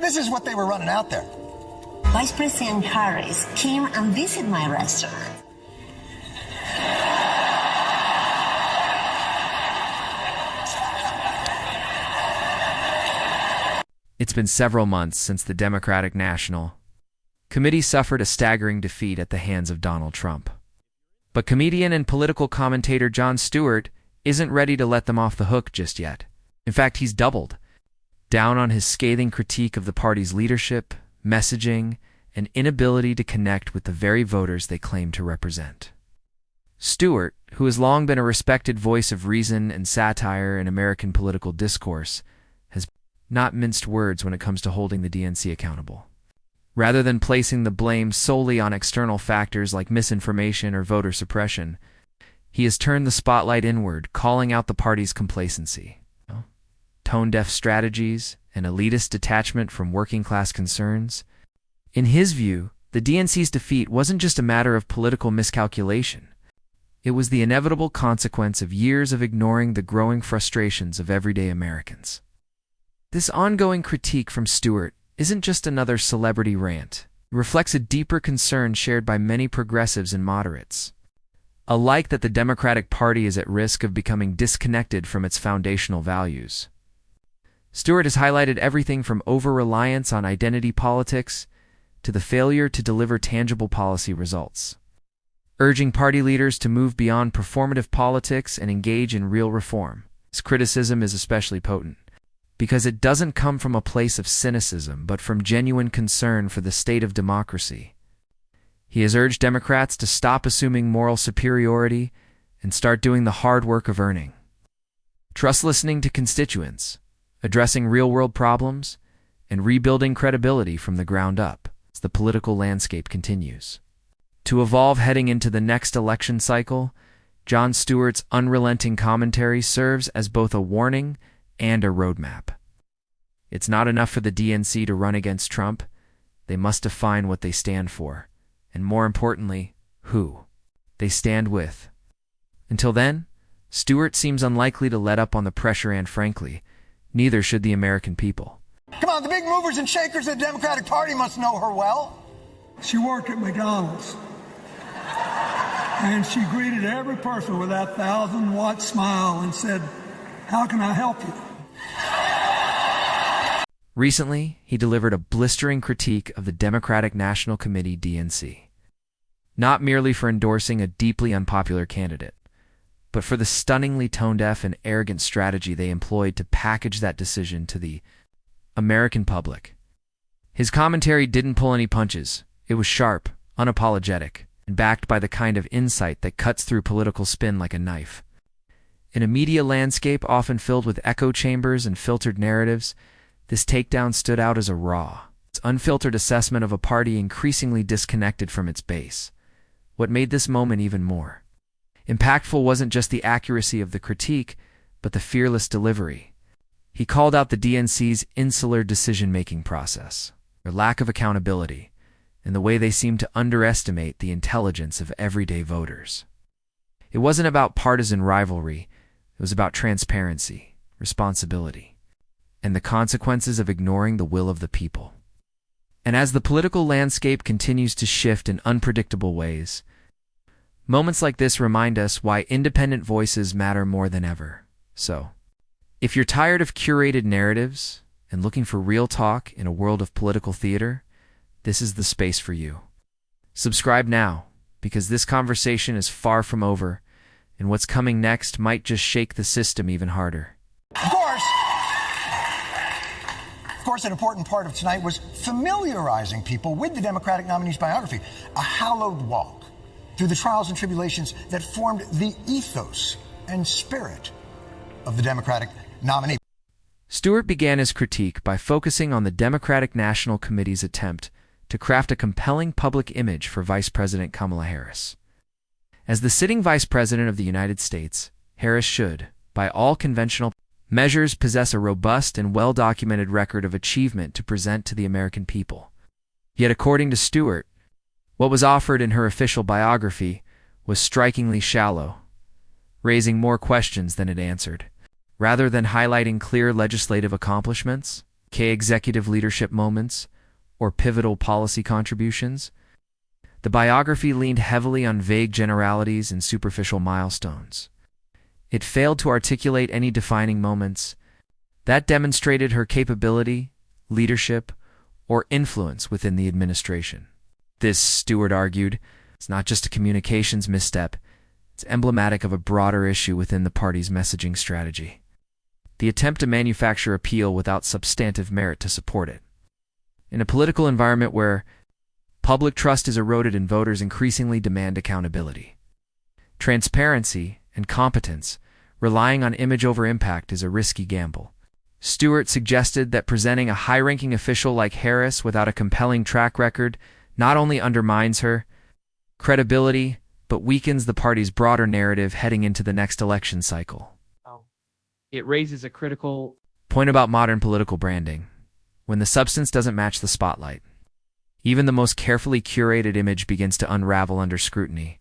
This is what they were running out there. Vice President Harris came and visited my restaurant. It's been several months since the Democratic National Committee suffered a staggering defeat at the hands of Donald Trump. But comedian and political commentator Jon Stewart isn't ready to let them off the hook just yet. In fact, he's doubled down on his scathing critique of the party's leadership, messaging, and inability to connect with the very voters they claim to represent. Stewart, who has long been a respected voice of reason and satire in American political discourse, has not minced words when it comes to holding the DNC accountable. Rather than placing the blame solely on external factors like misinformation or voter suppression, he has turned the spotlight inward, calling out the party's complacency, tone-deaf strategies, and elitist detachment from working-class concerns. In his view, the DNC's defeat wasn't just a matter of political miscalculation. It was the inevitable consequence of years of ignoring the growing frustrations of everyday Americans. This ongoing critique from Stewart isn't just another celebrity rant. It reflects a deeper concern shared by many progressives and moderates alike, that the Democratic Party is at risk of becoming disconnected from its foundational values. Stewart has highlighted everything from over-reliance on identity politics to the failure to deliver tangible policy results, urging party leaders to move beyond performative politics and engage in real reform. His criticism is especially potent because it doesn't come from a place of cynicism, but from genuine concern for the state of democracy. He has urged Democrats to stop assuming moral superiority and start doing the hard work of earning trust, listening to constituents, addressing real-world problems, and rebuilding credibility from the ground up as the political landscape continues to evolve heading into the next election cycle. Jon Stewart's unrelenting commentary serves as both a warning and a roadmap. It's not enough for the DNC to run against Trump. They must define what they stand for, and more importantly, who they stand with. Until then, Stewart seems unlikely to let up on the pressure, and frankly, neither should the American people. Come on, the big movers and shakers of the Democratic Party must know her well. She worked at McDonald's, and she greeted every person with that 1,000-watt smile and said, "How can I help you?" Recently, he delivered a blistering critique of the Democratic National Committee DNC, not merely for endorsing a deeply unpopular candidate, but for the stunningly tone-deaf and arrogant strategy they employed to package that decision to the American public. His commentary didn't pull any punches. It was sharp, unapologetic, and backed by the kind of insight that cuts through political spin like a knife. In a media landscape often filled with echo chambers and filtered narratives, this takedown stood out as a raw, its unfiltered assessment of a party increasingly disconnected from its base. What made this moment even more impactful wasn't just the accuracy of the critique, but the fearless delivery. He called out the DNC's insular decision-making process, their lack of accountability, and the way they seemed to underestimate the intelligence of everyday voters. It wasn't about partisan rivalry. It was about transparency, responsibility, and the consequences of ignoring the will of the people. And as the political landscape continues to shift in unpredictable ways, moments like this remind us why independent voices matter more than ever. So, if you're tired of curated narratives and looking for real talk in a world of political theater, this is the space for you. Subscribe now, because this conversation is far from over, and what's coming next might just shake the system even harder. Of course, an important part of tonight was familiarizing people with the Democratic nominee's biography, a hallowed walk through the trials and tribulations that formed the ethos and spirit of the Democratic nominee. Stewart began his critique by focusing on the Democratic National Committee's attempt to craft a compelling public image for Vice President Kamala Harris. As the sitting Vice President of the United States, Harris should, by all conventional measures, possess a robust and well-documented record of achievement to present to the American people. Yet, according to Stewart, what was offered in her official biography was strikingly shallow, raising more questions than it answered. Rather than highlighting clear legislative accomplishments, key executive leadership moments, or pivotal policy contributions. The biography leaned heavily on vague generalities and superficial milestones. It failed to articulate any defining moments that demonstrated her capability, leadership, or influence within the administration. This, Stewart argued, is not just a communications misstep, it's emblematic of a broader issue within the party's messaging strategy. The attempt to manufacture appeal without substantive merit to support it. In a political environment where public trust is eroded and voters increasingly demand accountability, transparency, and competence, relying on image over impact is a risky gamble. Stewart suggested that presenting a high-ranking official like Harris without a compelling track record not only undermines her credibility, but weakens the party's broader narrative heading into the next election cycle. It raises a critical point about modern political branding. When the substance doesn't match the spotlight, even the most carefully curated image begins to unravel under scrutiny.